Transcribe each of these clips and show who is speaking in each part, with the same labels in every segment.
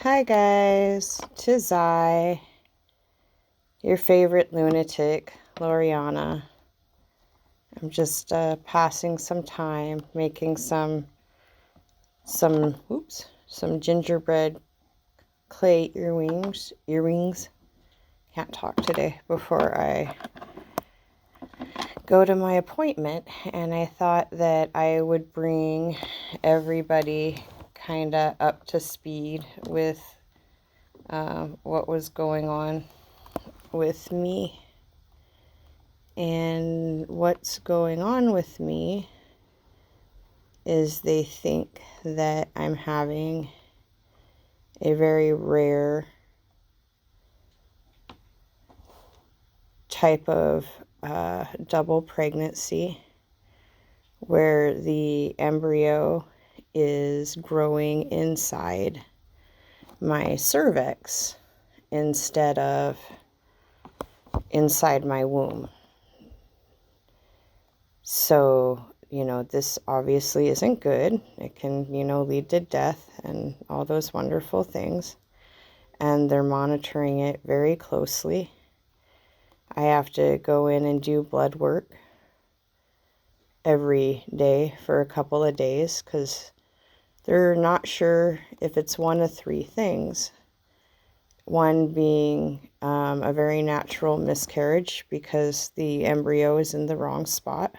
Speaker 1: Hi guys, tis I, your favorite lunatic, Lorianna. I'm just passing some time, making some gingerbread clay earrings. Can't talk today before I go to my appointment, and I thought that I would bring everybody kind of up to speed with what was going on with me. And what's going on with me is they think that I'm having a very rare type of double pregnancy where the embryo is growing inside my cervix instead of inside my womb. So, this obviously isn't good. It can, lead to death and all those wonderful things. And they're monitoring it very closely. I have to go in and do blood work every day for a couple of days because they're not sure if it's one of three things. One being a very natural miscarriage because the embryo is in the wrong spot.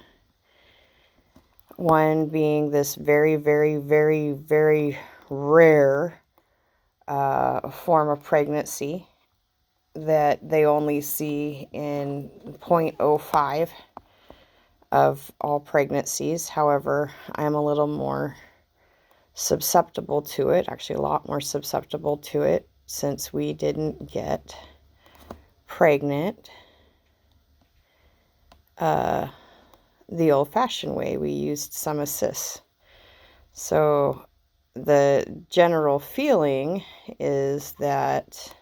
Speaker 1: One being this very, very, very, very rare form of pregnancy that they only see in 0.05 of all pregnancies. However, I'm a little more susceptible to it, actually a lot more susceptible to it since we didn't get pregnant the old-fashioned way. We used some assists. So the general feeling is that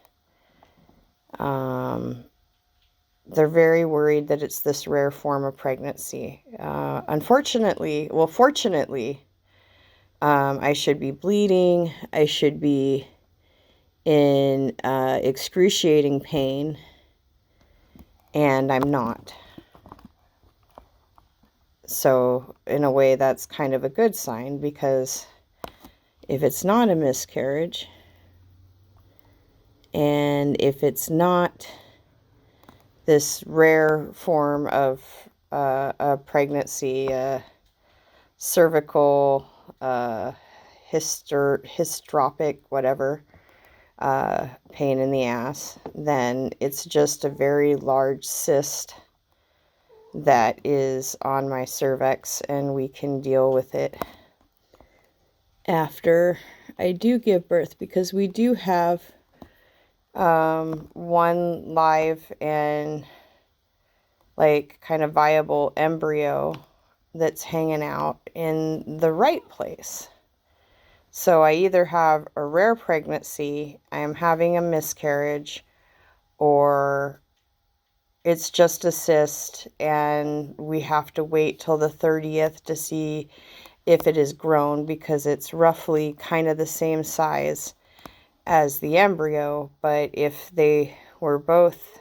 Speaker 1: they're very worried that it's this rare form of pregnancy. Fortunately, I should be bleeding. I should be in excruciating pain, and I'm not. So in a way, that's kind of a good sign, because if it's not a miscarriage, and if it's not this rare form of a pregnancy, cervical, hystropic, whatever, pain in the ass, then it's just a very large cyst that is on my cervix, and we can deal with it after I do give birth, because we do have one live and kind of viable embryo that's hanging out in the right place. So I either have a rare pregnancy, I am having a miscarriage, or it's just a cyst and we have to wait till the 30th to see if it is grown, because it's roughly kind of the same size as the embryo. But if they were both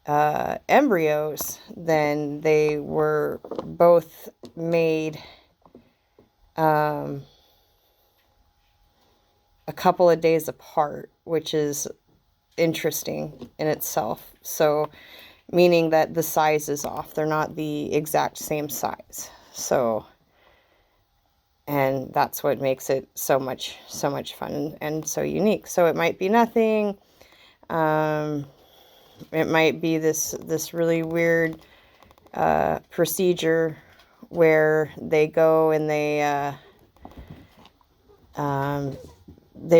Speaker 1: embryos, then they were both made a couple of days apart, which is interesting in itself. So meaning that the size is off. They're not the exact same size. So, and that's what makes it so much fun and so unique. So it might be nothing. It might be this really weird procedure where they go and they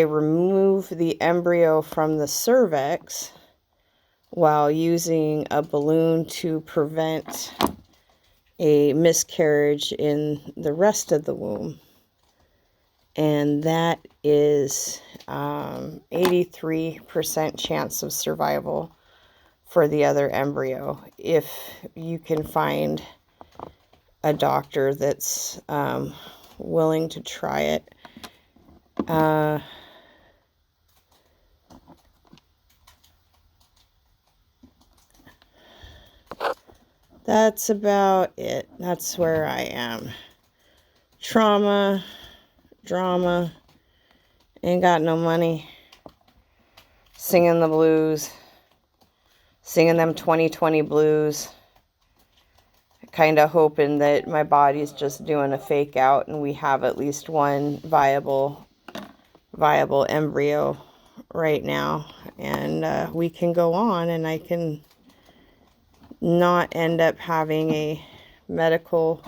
Speaker 1: remove the embryo from the cervix while using a balloon to prevent a miscarriage in the rest of the womb. And that is 83% chance of survival for the other embryo, if you can find a doctor that's willing to try it. that's about it. That's where I am. Trauma, drama, ain't got no money. Singing the blues. Singing them 2020 blues. Kind of hoping that my body's just doing a fake out and we have at least one viable embryo right now, and we can go on and I can not end up having a medical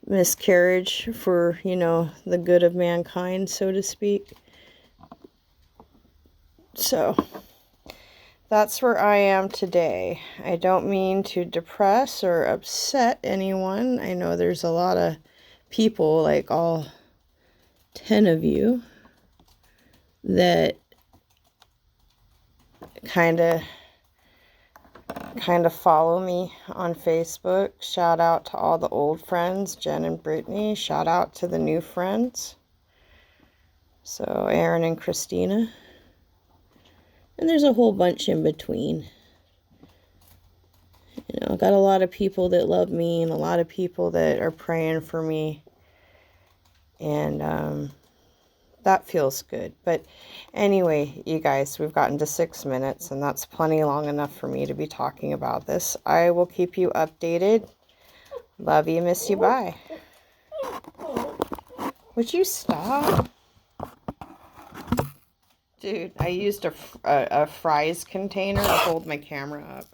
Speaker 1: miscarriage for, you know, the good of mankind, so to speak. So that's where I am today. I don't mean to depress or upset anyone. I know there's a lot of people, like all 10 of you, that kind of follow me on Facebook. Shout out to all the old friends, Jen and Brittany. Shout out to the new friends. So Aaron and Christina. And there's a whole bunch in between. You know, got a lot of people that love me and a lot of people that are praying for me. And that feels good. But anyway, you guys, we've gotten to 6 minutes, and that's plenty long enough for me to be talking about this. I will keep you updated. Love you, miss you, bye. Would you stop? Dude, I used a fries container to hold my camera up.